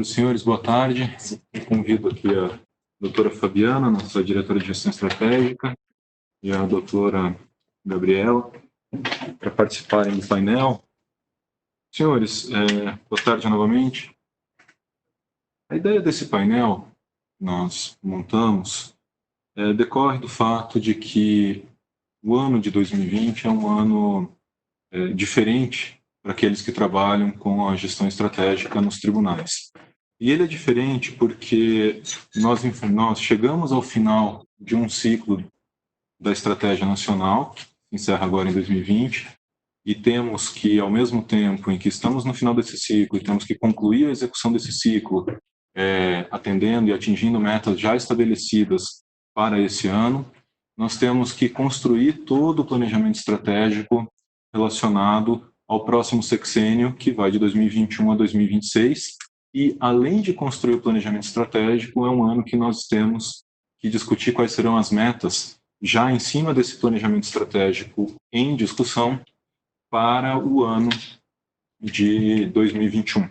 Senhoras e senhores, boa tarde. Eu convido aqui a doutora Fabiana, nossa diretora de gestão estratégica, e a doutora Gabriela, para participarem do painel. Senhores, boa tarde novamente. A ideia desse painel que nós montamos decorre do fato de que o ano de 2020 é um ano diferente para aqueles que trabalham com a gestão estratégica nos tribunais. E ele é diferente porque nós chegamos ao final de um ciclo da Estratégia Nacional, que encerra agora em 2020, e temos que, ao mesmo tempo em que estamos no final desse ciclo e temos que concluir a execução desse ciclo, atendendo e atingindo metas já estabelecidas para esse ano, nós temos que construir todo o planejamento estratégico relacionado ao próximo sexênio, que vai de 2021 a 2026, e além de construir o planejamento estratégico, é um ano que nós temos que discutir quais serão as metas já em cima desse planejamento estratégico em discussão para o ano de 2021.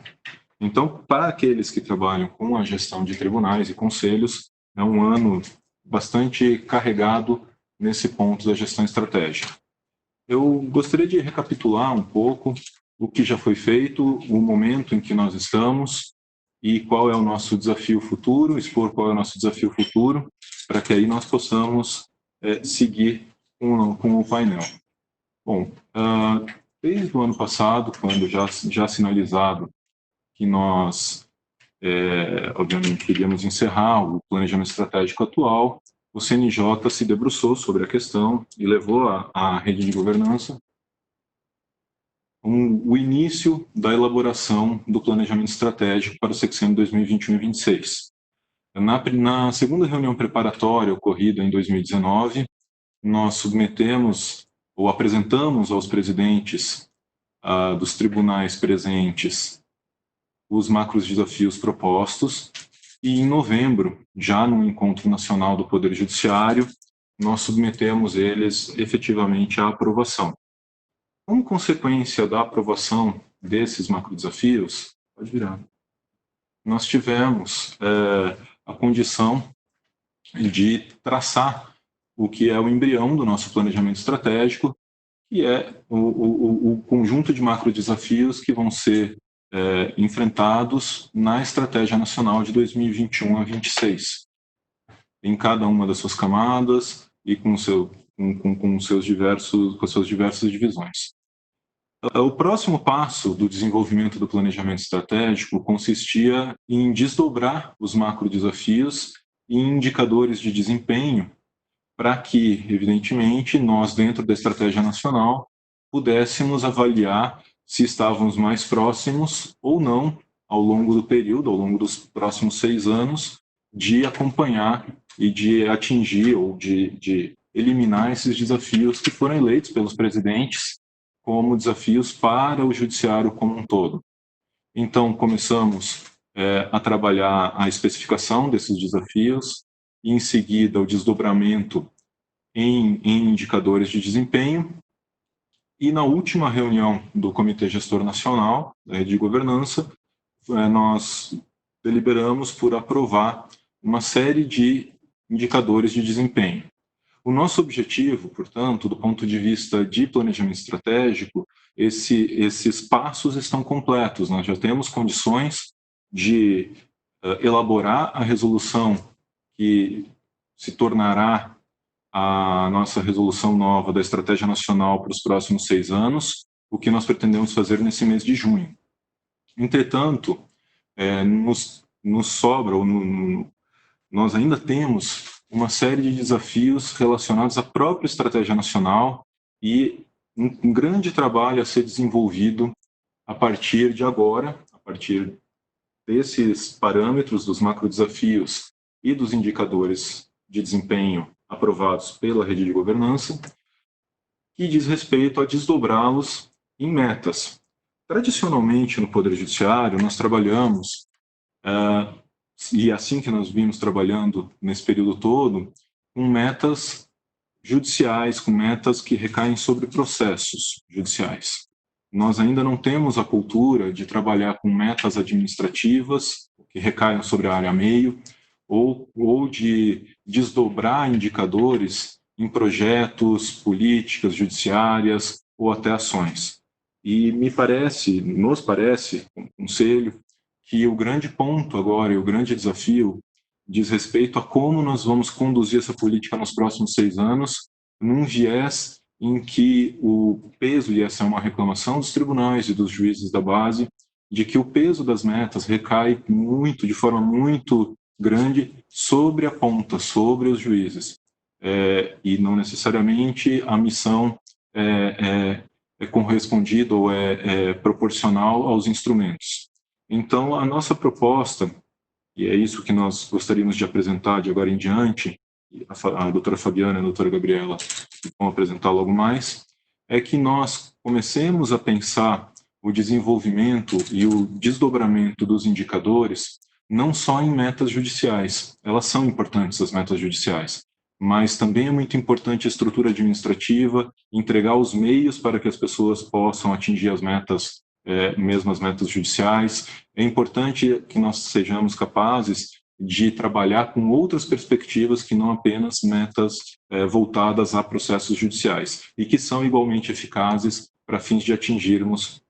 Então, para aqueles que trabalham com a gestão de tribunais e conselhos, é um ano bastante carregado nesse ponto da gestão estratégica. Eu gostaria de recapitular um pouco o que já foi feito, o momento em que nós estamos e qual é o nosso desafio futuro, expor qual é o nosso desafio futuro, para que aí nós possamos seguir com o painel. Bom, desde o ano passado, quando já sinalizado que nós, obviamente, queríamos encerrar o planejamento estratégico atual, o CNJ se debruçou sobre a questão e levou à rede de governança o início da elaboração do planejamento estratégico para o sexênio 2021 e 2026. Na segunda reunião preparatória ocorrida em 2019, nós submetemos ou apresentamos aos presidentes dos tribunais presentes os macros desafios propostos, e em novembro, já no Encontro Nacional do Poder Judiciário, nós submetemos eles efetivamente à aprovação. Como consequência da aprovação desses macrodesafios, pode virar, nós tivemos a condição de traçar o que é o embrião do nosso planejamento estratégico, que é o conjunto de macrodesafios que vão ser enfrentados na Estratégia Nacional de 2021 a 2026, em cada uma das suas camadas e com suas diversas divisões. O próximo passo do desenvolvimento do planejamento estratégico consistia em desdobrar os macrodesafios em indicadores de desempenho para que, evidentemente, nós, dentro da Estratégia Nacional, pudéssemos avaliar se estávamos mais próximos ou não, ao longo do período, ao longo dos próximos 6 anos, de acompanhar e de atingir ou de eliminar esses desafios que foram eleitos pelos presidentes como desafios para o judiciário como um todo. Então, começamos a trabalhar a especificação desses desafios e, em seguida, o desdobramento em indicadores de desempenho. E na última reunião do Comitê Gestor Nacional de Governança, nós deliberamos por aprovar uma série de indicadores de desempenho. O nosso objetivo, portanto, do ponto de vista de planejamento estratégico, esses passos estão completos. Nós já temos condições de elaborar a resolução que se tornará a nossa resolução nova da Estratégia Nacional para os próximos 6 anos, o que nós pretendemos fazer nesse mês de junho. Entretanto, nos sobra, nós ainda temos uma série de desafios relacionados à própria Estratégia Nacional e um grande trabalho a ser desenvolvido a partir de agora, a partir desses parâmetros, dos macrodesafios e dos indicadores de desempenho aprovados pela rede de governança, que diz respeito a desdobrá-los em metas. Tradicionalmente, no Poder Judiciário, nós trabalhamos, e assim que nós vimos trabalhando nesse período todo, com metas judiciais, com metas que recaem sobre processos judiciais. Nós ainda não temos a cultura de trabalhar com metas administrativas, que recaiam sobre a área meio, ou de desdobrar indicadores em projetos, políticas judiciárias ou até ações. E nos parece, como conselho, que o grande ponto agora e o grande desafio diz respeito a como nós vamos conduzir essa política nos próximos 6 anos, num viés em que o peso, e essa é uma reclamação dos tribunais e dos juízes da base, de que o peso das metas recai muito, de forma muito grande, sobre a ponta, sobre os juízes. E não necessariamente a missão é correspondida ou é proporcional aos instrumentos. Então, a nossa proposta, e é isso que nós gostaríamos de apresentar de agora em diante, a doutora Fabiana e a doutora Gabriela vão apresentar logo mais, é que nós comecemos a pensar o desenvolvimento e o desdobramento dos indicadores não só em metas judiciais, elas são importantes, as metas judiciais, mas também é muito importante a estrutura administrativa, entregar os meios para que as pessoas possam atingir as metas, mesmo as metas judiciais. É importante que nós sejamos capazes de trabalhar com outras perspectivas que não apenas metas voltadas a processos judiciais, e que são igualmente eficazes para fins de atingirmos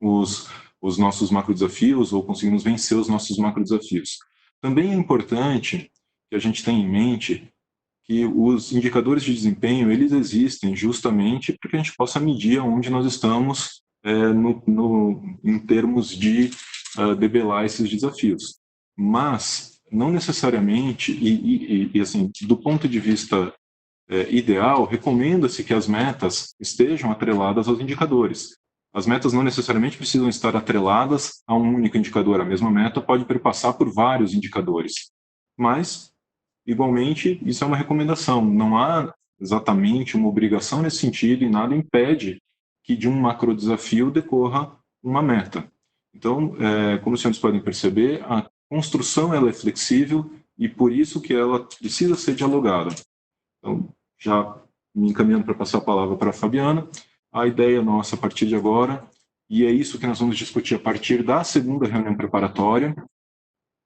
os nossos macrodesafios ou conseguirmos vencer os nossos macrodesafios. Também é importante que a gente tenha em mente que os indicadores de desempenho, eles existem justamente para que a gente possa medir onde nós estamos em termos de debelar esses desafios. Mas, não necessariamente, e assim, do ponto de vista ideal, recomenda-se que as metas estejam atreladas aos indicadores. As metas não necessariamente precisam estar atreladas a um único indicador. A mesma meta pode perpassar por vários indicadores. Mas, igualmente, isso é uma recomendação. Não há exatamente uma obrigação nesse sentido e nada impede que de um macrodesafio decorra uma meta. Então, como os senhores podem perceber, a construção ela é flexível e por isso que ela precisa ser dialogada. Então, já me encaminhando para passar a palavra para a Fabiana, a ideia nossa a partir de agora, e é isso que nós vamos discutir a partir da segunda reunião preparatória,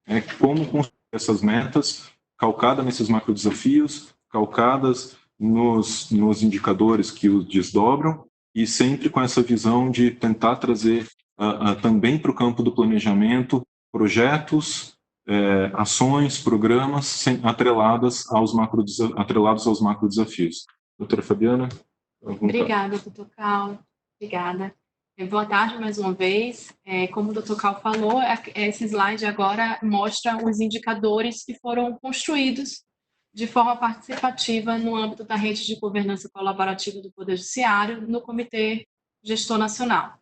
é como construir essas metas calcadas nesses macrodesafios, calcadas nos indicadores que os desdobram, e sempre com essa visão de tentar trazer também para o campo do planejamento projetos, ações, programas atrelados aos macrodesafios. Doutora Fabiana? Obrigada, doutor Cal. Obrigada. Boa tarde mais uma vez. Como o doutor Cal falou, esse slide agora mostra os indicadores que foram construídos de forma participativa no âmbito da rede de governança colaborativa do Poder Judiciário no Comitê Gestor Nacional.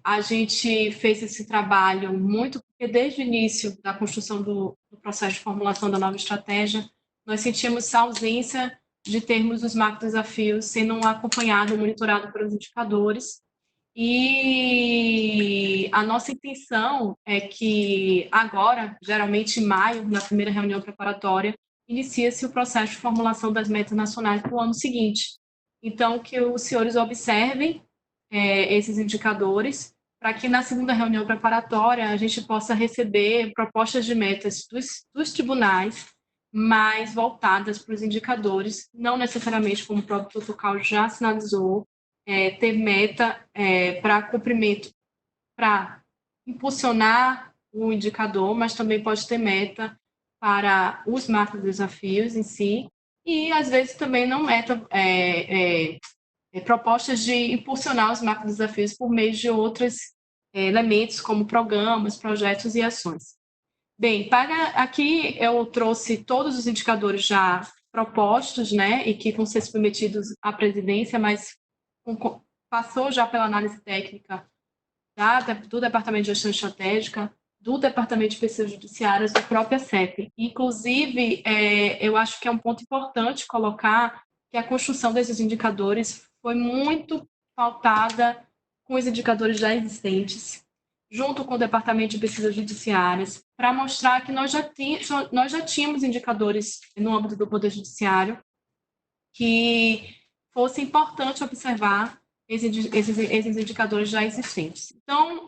A gente fez esse trabalho muito porque desde o início da construção do processo de formulação da nova estratégia, nós sentimos a ausência de termos os macrodesafios sendo acompanhado, monitorado pelos indicadores. E a nossa intenção é que agora, geralmente em maio, na primeira reunião preparatória, inicia-se o processo de formulação das metas nacionais para o ano seguinte. Então, que os senhores observem esses indicadores, para que na segunda reunião preparatória a gente possa receber propostas de metas dos tribunais mais voltadas para os indicadores, não necessariamente, como o próprio protocolo já sinalizou, ter meta para cumprimento, para impulsionar o indicador, mas também pode ter meta para os macrodesafios em si, e às vezes também não meta propostas de impulsionar os macrodesafios por meio de outros elementos, como programas, projetos e ações. Bem, aqui eu trouxe todos os indicadores já propostos, né, e que vão ser submetidos à presidência, mas passou já pela análise técnica do Departamento de Gestão Estratégica, do Departamento de Pesquisas Judiciárias, da própria CEP. Inclusive, eu acho que é um ponto importante colocar que a construção desses indicadores foi muito pautada com os indicadores já existentes, junto com o Departamento de Pesquisas Judiciárias, para mostrar que nós já tínhamos indicadores no âmbito do Poder Judiciário que fosse importante observar esses indicadores já existentes. Então,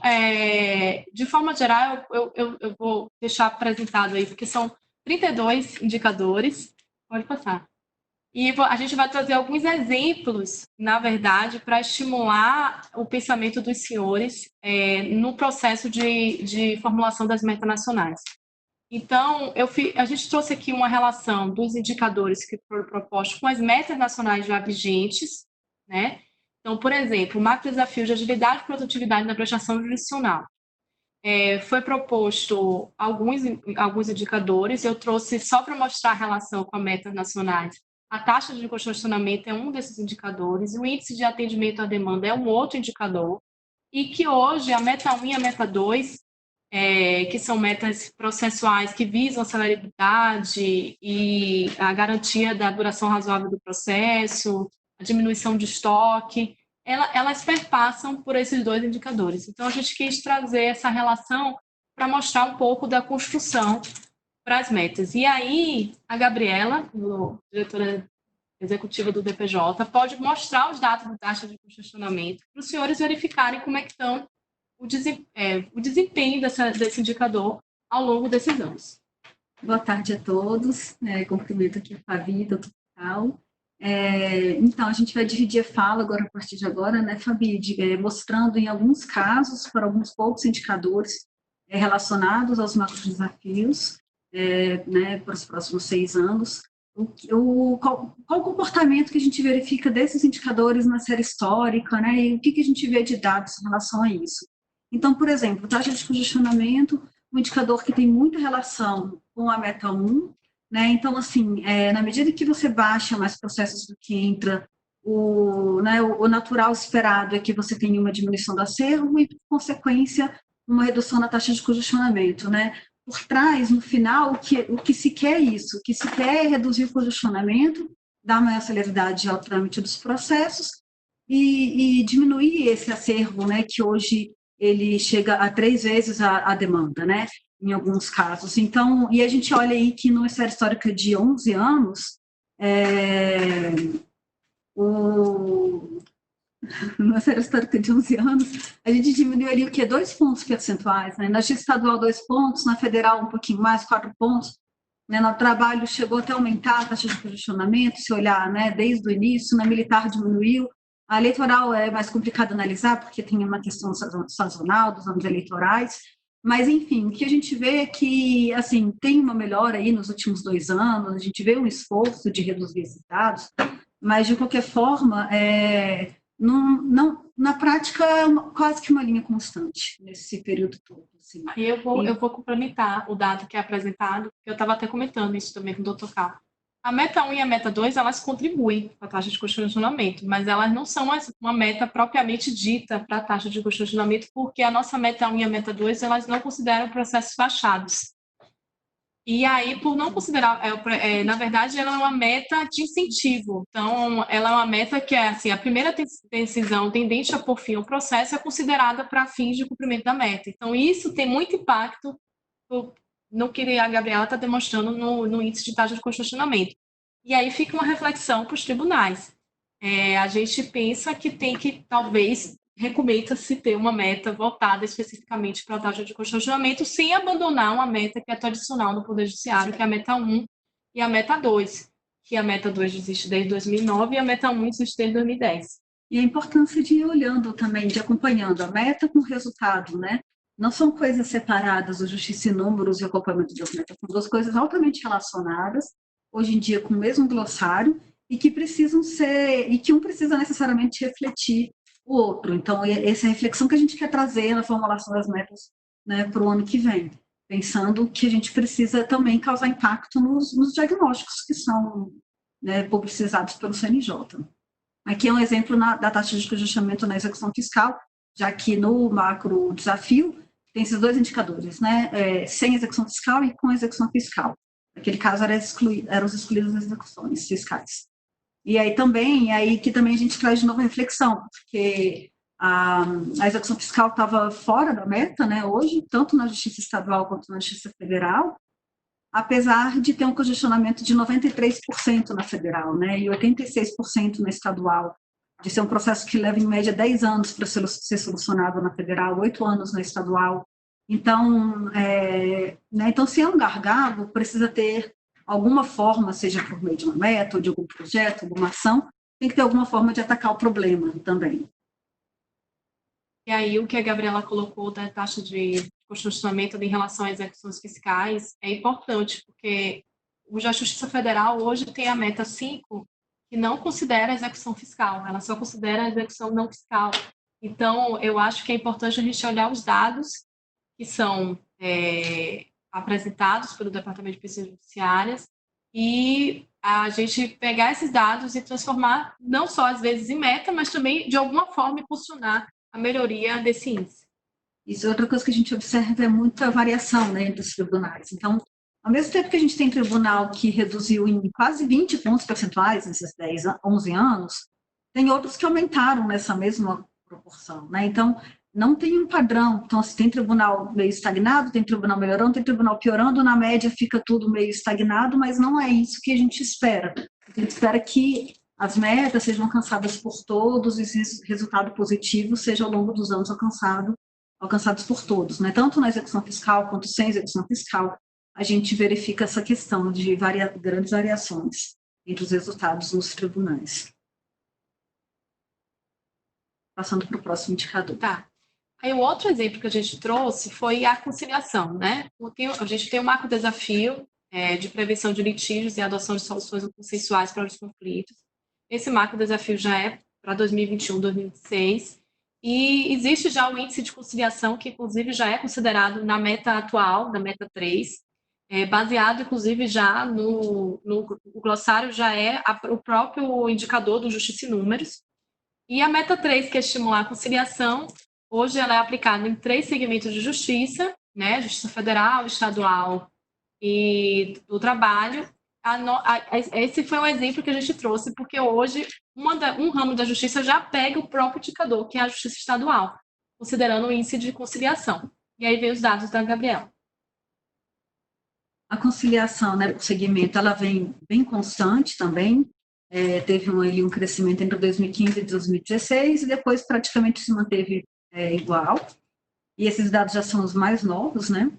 de forma geral, eu vou deixar apresentado aí, porque são 32 indicadores. Pode passar. E a gente vai trazer alguns exemplos, na verdade, para estimular o pensamento dos senhores no processo de formulação das metas nacionais. Então, a gente trouxe aqui uma relação dos indicadores que foram propostos com as metas nacionais já vigentes, né? Então, por exemplo, o macro desafio de agilidade e produtividade na prestação jurisdicional. Foi proposto alguns indicadores, eu trouxe só para mostrar a relação com as metas nacionais. A taxa de congestionamento é um desses indicadores, o índice de atendimento à demanda é um outro indicador, e que hoje a meta 1 e a meta 2, que são metas processuais que visam a celeridade e a garantia da duração razoável do processo, a diminuição de estoque, elas perpassam por esses dois indicadores. Então, a gente quis trazer essa relação para mostrar um pouco da construção para as metas. E aí, a Gabriela, diretora executiva do DPJ, pode mostrar os dados da taxa de congestionamento para os senhores verificarem como é que estão o desempenho desse indicador ao longo desses anos. Boa tarde a todos. Cumprimento aqui a Fabi, doutor Cal. Então, a gente vai dividir a fala agora, a partir de agora, né, Fabi, mostrando em alguns casos, por alguns poucos indicadores relacionados aos macrodesafios, né, para os próximos 6 anos, qual o comportamento que a gente verifica desses indicadores na série histórica, né, e o que a gente vê de dados em relação a isso. Então, por exemplo, taxa de congestionamento, um indicador que tem muita relação com a meta 1, né? Então, assim, na medida que você baixa mais processos do que entra, o natural esperado é que você tenha uma diminuição do acervo e, por consequência, uma redução na taxa de congestionamento, né? Por trás, no final, o que se quer é isso, o que se quer é reduzir o congestionamento, dar maior celeridade ao trâmite dos processos e diminuir esse acervo, né, que hoje ele chega a 3 vezes a demanda, né, em alguns casos. Então, e a gente olha aí que numa série histórica de 11 anos, numa série histórica de 11 anos, a gente diminuiu ali o quê? 2 pontos percentuais, né? Na justiça estadual 2 pontos, na federal um pouquinho mais, 4 pontos, né? No trabalho chegou até a aumentar a taxa de congestionamento, se olhar, né, desde o início, na militar diminuiu. A eleitoral é mais complicado analisar, porque tem uma questão sazonal dos anos eleitorais, mas, enfim, o que a gente vê é que, assim, tem uma melhora aí nos últimos 2 anos, a gente vê um esforço de reduzir esses dados, mas, de qualquer forma, na prática, é quase que uma linha constante nesse período todo. Assim. Eu vou complementar o dado que é apresentado, eu estava até comentando isso também com o Dr. Carlos. A meta 1 e a meta 2, elas contribuem para a taxa de congestionamento, mas elas não são uma meta propriamente dita para a taxa de congestionamento, porque a nossa meta 1 e a meta 2, elas não consideram processos fechados. E aí, por não considerar, na verdade, ela é uma meta de incentivo. Então, ela é uma meta que é assim, a primeira decisão tendente a pôr fim ao processo é considerada para fins de cumprimento da meta. Então, isso tem muito impacto no que a Gabriela está demonstrando no índice de taxa de congestionamento. E aí fica uma reflexão para os tribunais. A gente pensa que tem que, talvez, recomenda-se ter uma meta voltada especificamente para a taxa de congestionamento, sem abandonar uma meta que é tradicional no Poder Judiciário, que é a meta 1 e a meta 2, que a meta 2 existe desde 2009 e a meta 1 existe desde 2010. E a importância de ir olhando também, de acompanhando a meta com o resultado, né? Não são coisas separadas, o justiça em números e o acompanhamento das metas, são 2 coisas altamente relacionadas, hoje em dia com o mesmo glossário, e que precisam ser, e que um precisa necessariamente refletir o outro. Então, essa é a reflexão que a gente quer trazer na formulação das metas, né, para o ano que vem, pensando que a gente precisa também causar impacto nos diagnósticos que são, né, publicizados pelo CNJ. Aqui é um exemplo da taxa de congestionamento na execução fiscal, já que no macro desafio tem esses 2 indicadores, né, sem execução fiscal e com execução fiscal. Naquele caso, eram os excluídos das execuções fiscais. E aí também, que também a gente traz de novo a reflexão, porque a execução fiscal estava fora da meta, né, hoje, tanto na Justiça Estadual quanto na Justiça Federal, apesar de ter um congestionamento de 93% na federal, né, e 86% na estadual. de ser um processo que leva, em média, 10 anos para ser solucionado na federal, 8 anos na estadual. Então, né, então, se é um gargalo, precisa ter alguma forma, seja por meio de uma meta, ou de algum projeto, alguma ação, tem que ter alguma forma de atacar o problema também. E aí, o que a Gabriela colocou da taxa de congestionamento em relação às execuções fiscais é importante, porque a Justiça Federal hoje tem a meta 5, que não considera a execução fiscal, ela só considera a execução não fiscal. Então, eu acho que é importante a gente olhar os dados que são apresentados pelo Departamento de Pesquisas Judiciárias e a gente pegar esses dados e transformar, não só às vezes em meta, mas também, de alguma forma, impulsionar a melhoria desse índice. Isso é outra coisa que a gente observa, é muita variação, né, entre os tribunais. Então, ao mesmo tempo que a gente tem tribunal que reduziu em quase 20 pontos percentuais nesses 11 anos, tem outros que aumentaram nessa mesma proporção, né? Então, não tem um padrão. Então, se tem tribunal meio estagnado, tem tribunal melhorando, tem tribunal piorando, na média fica tudo meio estagnado, mas não é isso que a gente espera. A gente espera que as metas sejam alcançadas por todos e esse resultado positivo seja, ao longo dos anos, alcançados por todos, né? Tanto na execução fiscal quanto sem execução fiscal, a gente verifica essa questão de grandes variações entre os resultados nos tribunais. Passando para o próximo indicador. Tá. Aí o outro exemplo que a gente trouxe foi a conciliação, né? A gente tem um macro desafio de prevenção de litígios e adoção de soluções consensuais para os conflitos. Esse macro desafio já é para 2021, 2026, e existe já o índice de conciliação, que inclusive já é considerado na meta atual, na meta 3, baseado inclusive já no glossário, já é o próprio indicador do Justiça e Números. E a meta 3, que é estimular a conciliação, hoje ela é aplicada em 3 segmentos de justiça, né? Justiça Federal, Estadual e do Trabalho. Esse foi um exemplo que a gente trouxe, porque hoje um ramo da justiça já pega o próprio indicador, que é a Justiça Estadual, considerando o índice de conciliação. E aí vem os dados da Gabriela. A conciliação, né, por segmento, ela vem bem constante também. Teve um crescimento entre 2015 e 2016, e depois praticamente se manteve igual. E esses dados já são os mais novos, né?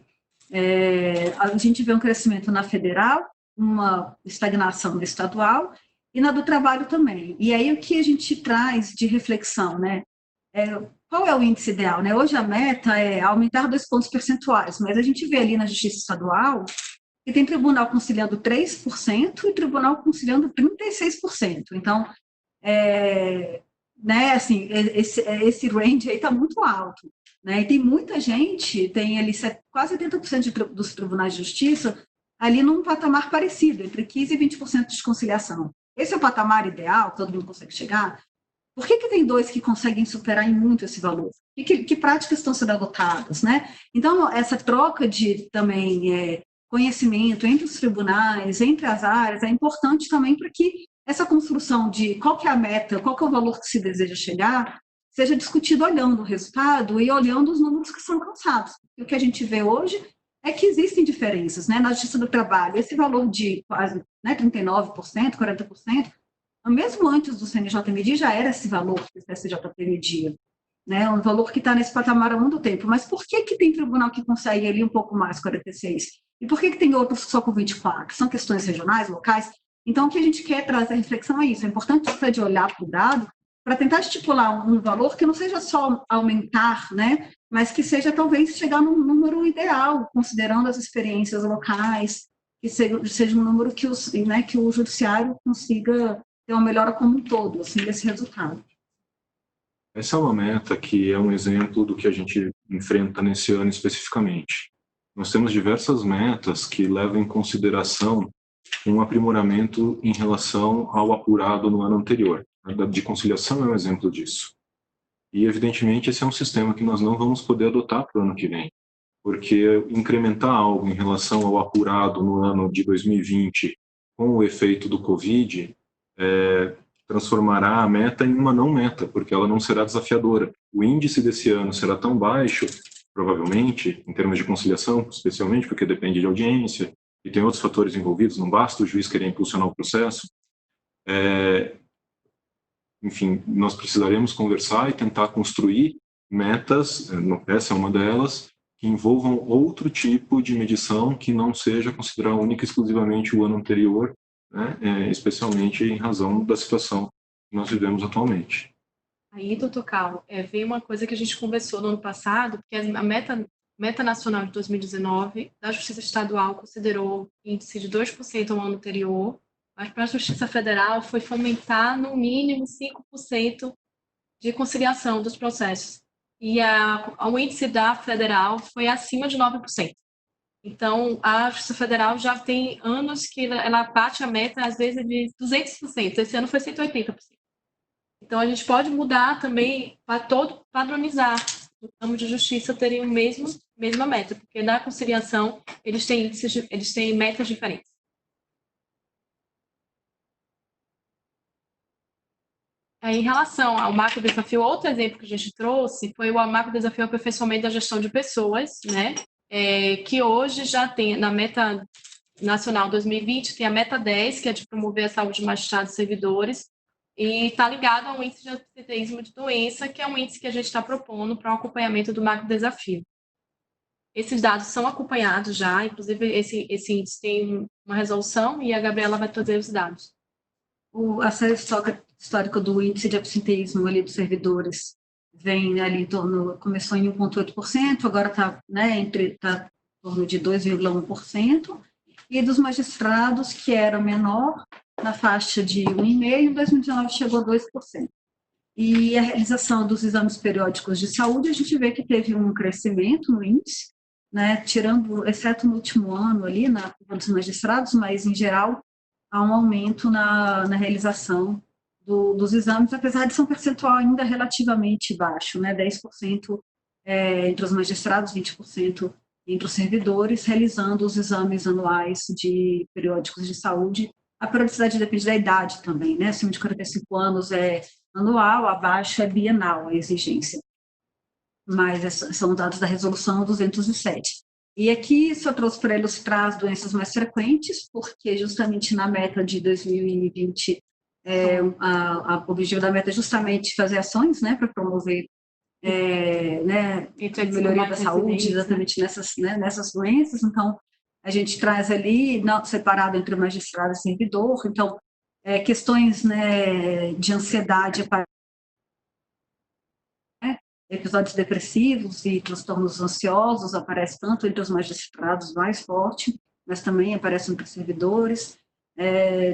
A gente vê um crescimento na federal, uma estagnação na estadual e na do trabalho também. E aí o que a gente traz de reflexão, né? Qual é o índice ideal, né? Hoje a meta é aumentar 2 pontos percentuais, mas a gente vê ali na Justiça Estadual que tem tribunal conciliando 3% e tribunal conciliando 36%. Então, né, assim, esse range aí está muito alto. Né? E tem muita gente, tem ali quase 80% dos tribunais de justiça ali num patamar parecido, entre 15% e 20% de conciliação. Esse é o patamar ideal, todo mundo consegue chegar? Por que tem 2 que conseguem superar em muito esse valor? Que práticas estão sendo adotadas? Né? Então, essa troca de também conhecimento entre os tribunais, entre as áreas, é importante também para que essa construção de qual que é a meta, qual que é o valor que se deseja chegar, seja discutido olhando o resultado e olhando os números que são alcançados. E o que a gente vê hoje é que existem diferenças, né? Na Justiça do Trabalho, esse valor de quase 39%, 40%, mesmo antes do CNJ medir, já era esse valor que o STJP media. Né, um valor que está nesse patamar há muito tempo. Mas por que tem tribunal que consegue ali um pouco mais, 46? E por que tem outros só com 24? São questões regionais, locais? Então, o que a gente quer trazer a reflexão é isso. É importante você de olhar para o dado para tentar estipular um valor que não seja só aumentar, né, mas que seja talvez chegar num número ideal, considerando as experiências locais, que seja um número que o judiciário consiga ter uma melhora como um todo, assim, desse resultado. Essa é uma meta que é um exemplo do que a gente enfrenta nesse ano especificamente. Nós temos diversas metas que levam em consideração um aprimoramento em relação ao apurado no ano anterior. A de conciliação é um exemplo disso. E, evidentemente, esse é um sistema que nós não vamos poder adotar para o ano que vem, porque incrementar algo em relação ao apurado no ano de 2020 com o efeito do Covid transformará a meta em uma não meta, porque ela não será desafiadora. O índice desse ano será tão baixo, provavelmente, em termos de conciliação, especialmente porque depende de audiência, e tem outros fatores envolvidos, não basta o juiz querer impulsionar o processo, enfim, nós precisaremos conversar e tentar construir metas, essa é uma delas, que envolvam outro tipo de medição que não seja considerar única e exclusivamente o ano anterior, né, especialmente em razão da situação que nós vivemos atualmente. Aí, doutor Carlos, veio uma coisa que a gente conversou no ano passado, que a meta nacional de 2019 da Justiça Estadual considerou índice de 2% ao ano anterior, mas para a Justiça Federal foi fomentar no mínimo 5% de conciliação dos processos. E o índice da federal foi acima de 9%. Então, a Justiça Federal já tem anos que ela bate a meta, às vezes, de 200%. Esse ano foi 180%. Então, a gente pode mudar também para padronizar. No ramo de justiça terem a mesma meta, porque na conciliação eles têm metas diferentes. Em relação ao macro desafio, outro exemplo que a gente trouxe foi o macro desafio aperfeiçoamento da gestão de pessoas, né? Que hoje já tem na meta nacional 2020, tem a meta 10, que é de promover a saúde de magistrados e servidores, e está ligado ao índice de absenteísmo de doença, que é um índice que a gente está propondo para o acompanhamento do macro desafio. Esses dados são acompanhados já, inclusive esse índice tem uma resolução e a Gabriela vai trazer os dados. A série histórica do índice de absenteísmo ali dos servidores vem ali em torno, começou em 1,8%, agora está, né, em torno de 2,1%, e dos magistrados, que era menor, na faixa de 1,5%, em 2019 chegou a 2%. E a realização dos exames periódicos de saúde, a gente vê que teve um crescimento no índice, né, exceto no último ano ali, na curva dos magistrados, mas, em geral, há um aumento na realização dos exames, apesar de ser um percentual ainda relativamente baixo, né, 10% entre os magistrados, 20% entre os servidores, realizando os exames anuais de periódicos de saúde. A periodicidade depende da idade também, né, acima de 45 anos é anual, abaixo é bienal a exigência. Mas são dados da resolução 207. E aqui só trouxe para ilustrar as doenças mais frequentes, porque justamente na meta de 2020, o objetivo da meta é justamente fazer ações, né, para promover né, a melhoria da saúde, exatamente nessas doenças. Então, a gente traz ali, separado entre magistrado e servidor, então, questões, né, de ansiedade, episódios depressivos e transtornos ansiosos aparece tanto entre os magistrados mais forte, mas também aparece entre os servidores,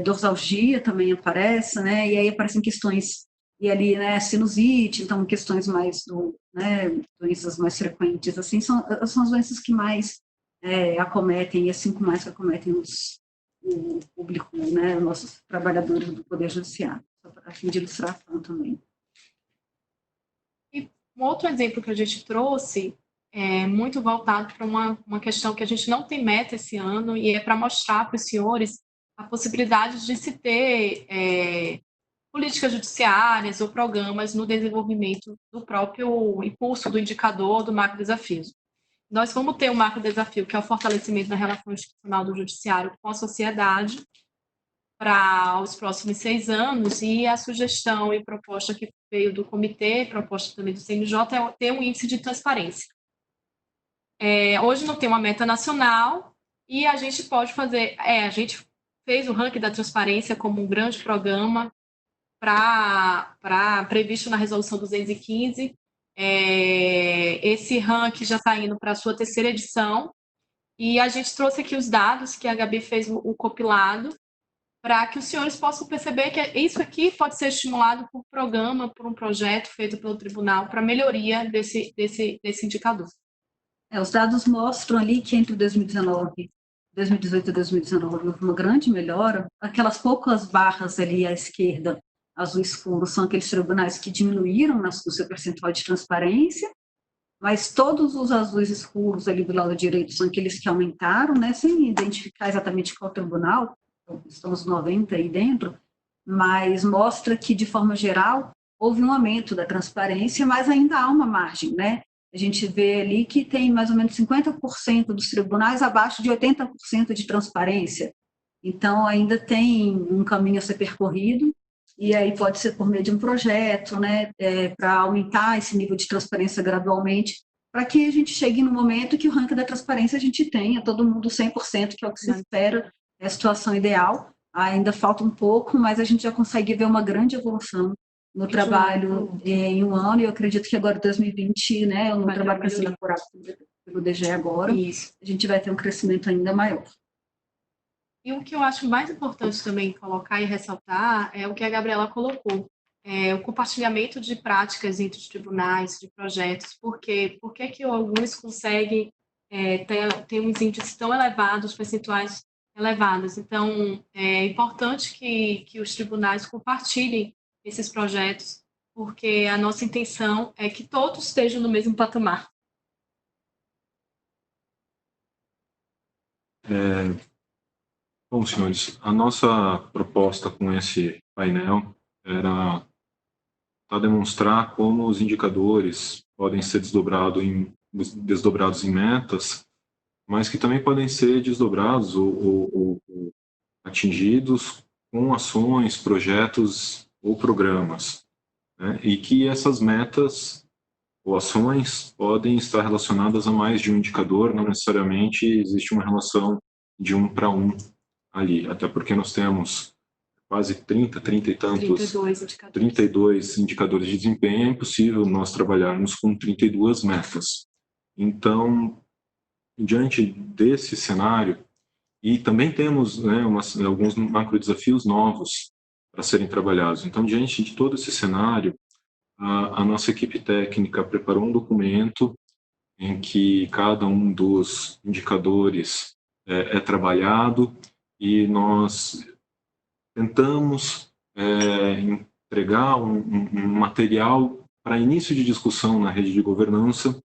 dorsalgia também aparece, né, e aí aparecem questões, e ali, né, sinusite, então questões mais doenças mais frequentes, assim, são as doenças que mais acometem, e assim como mais que acometem o público, né, nossos trabalhadores do Poder Judiciário, a fim de ilustração também. Um outro exemplo que a gente trouxe é muito voltado para uma questão que a gente não tem meta esse ano, e é para mostrar para os senhores a possibilidade de se ter políticas judiciárias ou programas no desenvolvimento do próprio impulso do indicador do macro desafios. Nós vamos ter um macro desafio, que é o fortalecimento da relação institucional do judiciário com a sociedade para os próximos 6 anos, e a sugestão e proposta que veio do comitê, proposta também do CNJ, é ter um índice de transparência. Hoje não tem uma meta nacional, e a gente pode fazer, a gente fez o ranking da transparência como um grande programa previsto na resolução 215. Esse ranking já está indo para a sua 3ª edição, e a gente trouxe aqui os dados que a Gabi fez o compilado, para que os senhores possam perceber que isso aqui pode ser estimulado por programa, por um projeto feito pelo tribunal para melhoria desse indicador. Os dados mostram ali que entre 2018 e 2019 houve uma grande melhora. Aquelas poucas barras ali à esquerda, azul escuro, são aqueles tribunais que diminuíram no seu percentual de transparência, mas todos os azuis escuros ali do lado direito são aqueles que aumentaram, né, sem identificar exatamente qual tribunal. Estão os 90 aí dentro, mas mostra que, de forma geral, houve um aumento da transparência, mas ainda há uma margem, né? A gente vê ali que tem mais ou menos 50% dos tribunais abaixo de 80% de transparência. Então, ainda tem um caminho a ser percorrido, e aí pode ser por meio de um projeto, né, para aumentar esse nível de transparência gradualmente, para que a gente chegue no momento que o ranking da transparência a gente tenha todo mundo 100%, que é o que se espera, é a situação ideal. Ainda falta um pouco, mas a gente já consegue ver uma grande evolução no trabalho em um ano, e eu acredito que agora 2020, né, no trabalho que vai ser elaborado pelo DGE agora, a gente vai ter um crescimento ainda maior. E o que eu acho mais importante também colocar e ressaltar é o que a Gabriela colocou, o compartilhamento de práticas entre os tribunais, de projetos, porque que alguns conseguem ter uns índices tão elevados, percentuais elevados. Então, é importante que os tribunais compartilhem esses projetos, porque a nossa intenção é que todos estejam no mesmo patamar. Bom, senhores, a nossa proposta com esse painel era demonstrar como os indicadores podem ser desdobrados em metas, mas que também podem ser desdobrados ou atingidos com ações, projetos ou programas, né? E que essas metas ou ações podem estar relacionadas a mais de um indicador, não necessariamente existe uma relação de 1 para 1 ali, até porque nós temos quase 30 e tantos, 32 indicadores de desempenho, é impossível nós trabalharmos com 32 metas. Então, diante desse cenário, e também temos, né, alguns macro desafios novos para serem trabalhados. Então, diante de todo esse cenário, a nossa equipe técnica preparou um documento em que cada um dos indicadores é trabalhado, e nós tentamos entregar um material para início de discussão na rede de governança,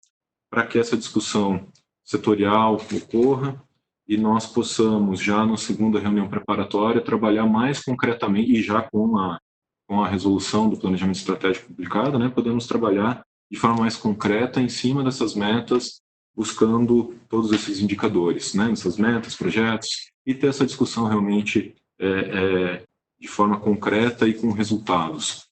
para que essa discussão setorial ocorra e nós possamos, já na segunda reunião preparatória, trabalhar mais concretamente, e já com a resolução do planejamento estratégico publicado, né, podemos trabalhar de forma mais concreta em cima dessas metas, buscando todos esses indicadores, né, essas metas, projetos, e ter essa discussão realmente de forma concreta e com resultados.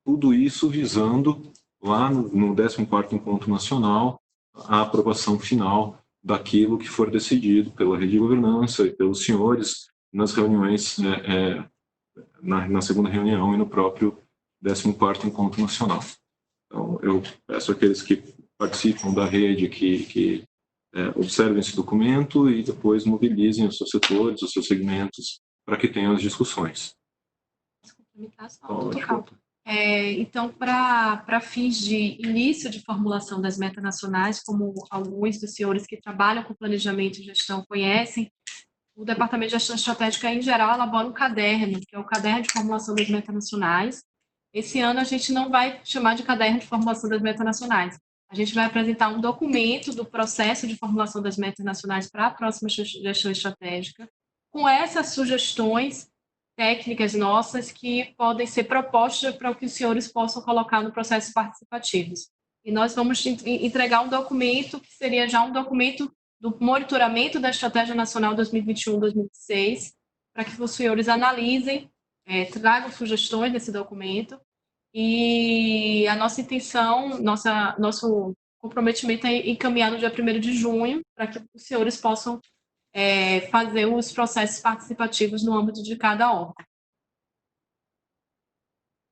Tudo isso visando, lá no 14º Encontro Nacional, a aprovação final daquilo que for decidido pela rede de governança e pelos senhores nas reuniões, na segunda reunião e no próprio 14º Encontro Nacional. Então, eu peço àqueles que participam da rede que observem esse documento e depois mobilizem os seus setores, os seus segmentos, para que tenham as discussões. Então, para fins de início de formulação das metas nacionais, como alguns dos senhores que trabalham com planejamento e gestão conhecem, o Departamento de Gestão Estratégica, em geral, elabora um caderno, que é o caderno de formulação das metas nacionais. Esse ano, a gente não vai chamar de caderno de formulação das metas nacionais. A gente vai apresentar um documento do processo de formulação das metas nacionais para a próxima gestão estratégica, com essas sugestões técnicas nossas que podem ser propostas para que os senhores possam colocar no processo participativo. E nós vamos entregar um documento que seria já um documento do monitoramento da Estratégia Nacional 2021-2026, para que os senhores analisem, tragam sugestões nesse documento, e a nossa intenção, nosso comprometimento é encaminhar no dia 1º de junho, para que os senhores possam fazer os processos participativos no âmbito de cada órgão.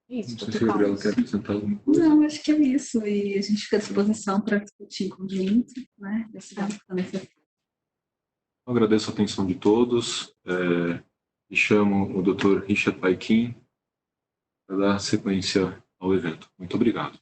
Isso, não sei se o Gabriel quer acrescentar alguma coisa. Não, acho que é isso, e a gente fica à disposição para discutir em conjunto, né? Eu agradeço a atenção de todos, e chamo o Dr. Richard Paikin para dar sequência ao evento. Muito obrigado.